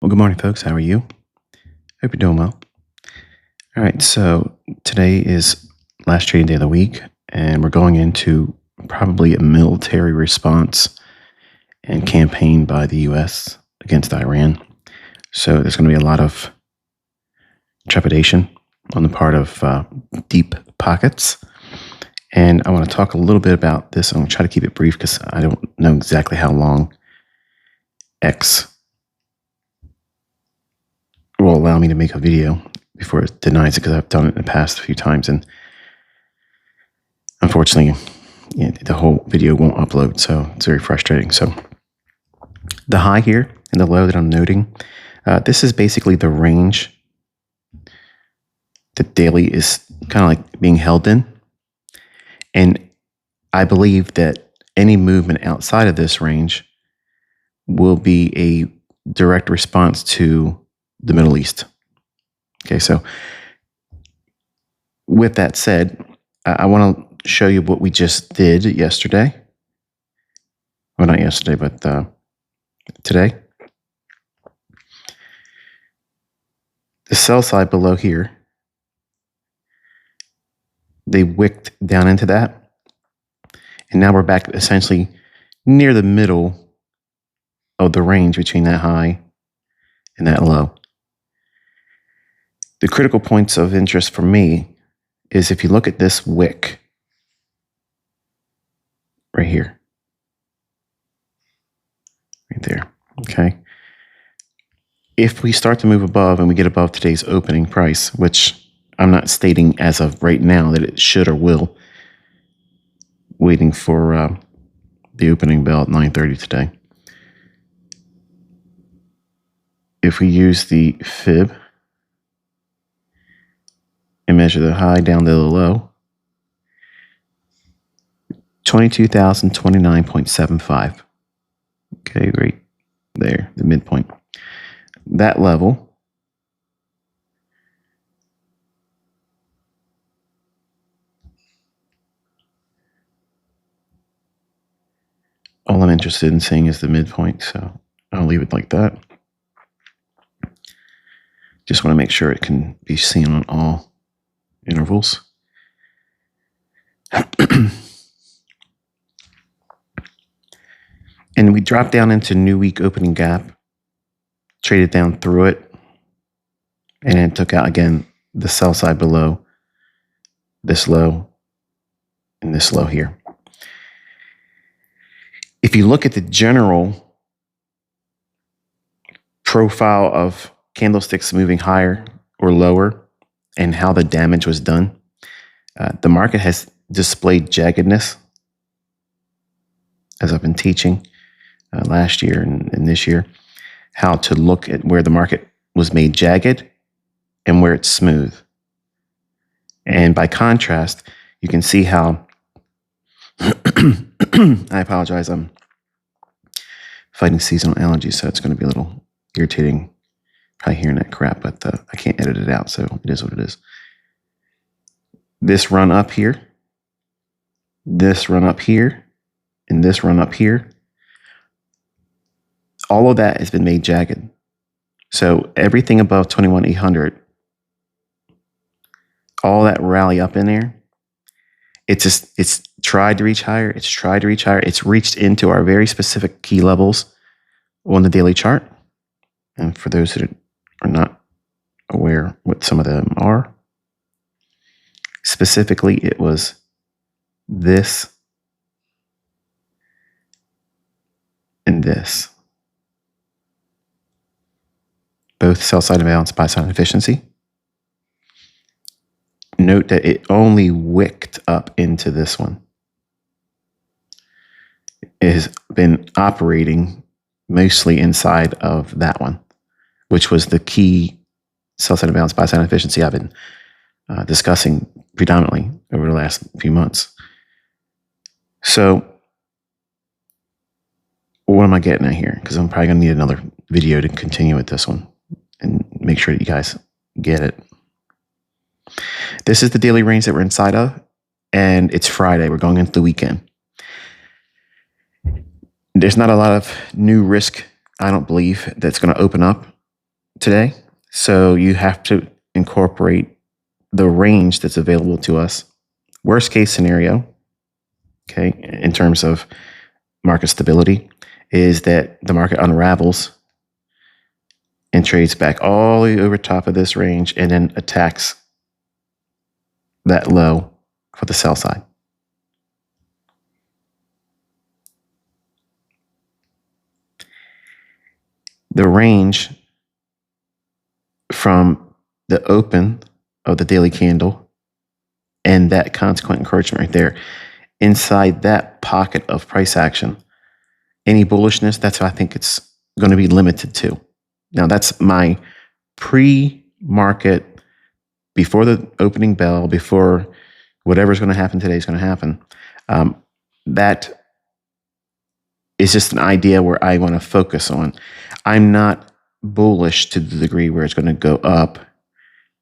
Well, good morning, folks. How are you? Hope you're doing well. All right, so today is last trading day of the week, and we're going into probably a military response and campaign by the U.S. against Iran. So there's going to be a lot of trepidation on the part of deep pockets. And I want to talk a little bit about this. I'm going to try to keep it brief because I don't know exactly how long X will allow me to make a video before it denies it, because I've done it in the past a few times, and unfortunately, the whole video won't upload, so it's very frustrating. So the high here and the low that I'm noting, this is basically the range that daily is kind of like being held in, and I believe that any movement outside of this range will be a direct response to the Middle East. Okay, so with that said, I want to show you what we just did yesterday. Well, not yesterday, but today. The sell side below here, they wicked down into that. And now we're back essentially near the middle of the range between that high and that low. The critical points of interest for me is if you look at this wick right here, right there, okay? If we start to move above and we get above today's opening price, which I'm not stating as of right now that it should or will, waiting for the opening bell at 9:30 today. If we use the fib and measure the high down to the low, 22,029.75. Okay, right there, the midpoint. That level all I'm interested in seeing is the midpoint, so I'll leave it like that. Just want to make sure it can be seen on all intervals. And we dropped down into new week opening gap, traded down through it, and then took out again the sell side below this low and this low here. If you look at the general profile of candlesticks moving higher or lower and how the damage was done, the market has displayed jaggedness, as I've been teaching last year and this year, how to look at where the market was made jagged and where it's smooth. And by contrast, you can see how I apologize, I'm fighting seasonal allergies, so it's going to be a little irritating probably hearing that crap, but I can't edit it out, so it is what it is. This run up here, this run up here, and this run up here, all of that has been made jagged. So everything above 21,800, all that rally up in there, it's tried to reach higher, it's tried to reach higher, it's reached into our very specific key levels on the daily chart. And for those that are not aware what some of them are, specifically it was this and this. Both sell side imbalance, buy side efficiency. Note that it only wicked up into this one. It has been operating mostly inside of that one, which was the key sell side imbalance, buy side efficiency I've been discussing predominantly over the last few months. So what am I getting at here? Because I'm probably going to need another video to continue with this one and make sure that you guys get it. This is the daily range that we're inside of, and it's Friday. We're going into the weekend. There's not a lot of new risk, I don't believe, that's going to open up today. So you have to incorporate the range that's available to us. Worst case scenario, okay, in terms of market stability, is that the market unravels and trades back all the way over top of this range and then attacks that low for the sell side. The range from the open of the daily candle and that consequent encouragement right there, inside that pocket of price action, any bullishness, that's what I think it's going to be limited to. Now, that's my pre-market, before the opening bell, before whatever's going to happen today is going to happen. That is just an idea where I want to focus on. I'm not bullish to the degree where it's going to go up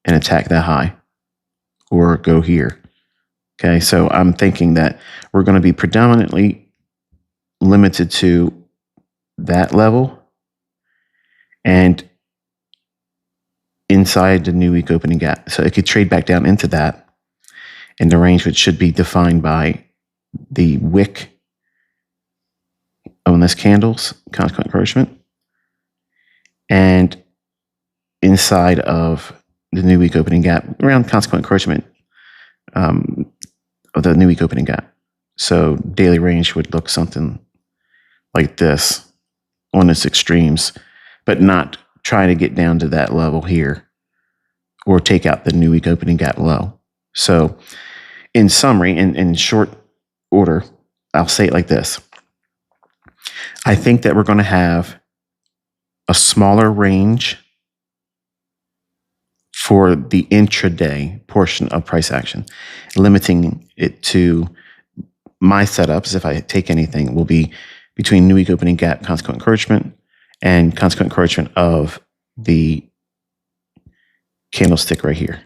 and attack that high or go here. Okay, so I'm thinking that we're going to be predominantly limited to that level and inside the new week opening gap. So it could trade back down into that, and the range which should be defined by the wick on this candle's consequent encouragement and inside of the new week opening gap around consequent encouragement of the new week opening gap. So daily range would look something like this on its extremes, but not trying to get down to that level here or take out the new week opening gap low. So in summary, in short order, I'll say it like this. I think that we're going to have a smaller range for the intraday portion of price action, limiting it to my setups, if I take anything, will be between new week opening gap, consequent encouragement, and consequent encouragement of the candlestick right here.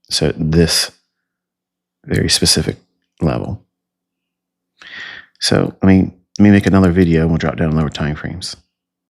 So this very specific level. So let me make another video and we'll drop down lower time frames.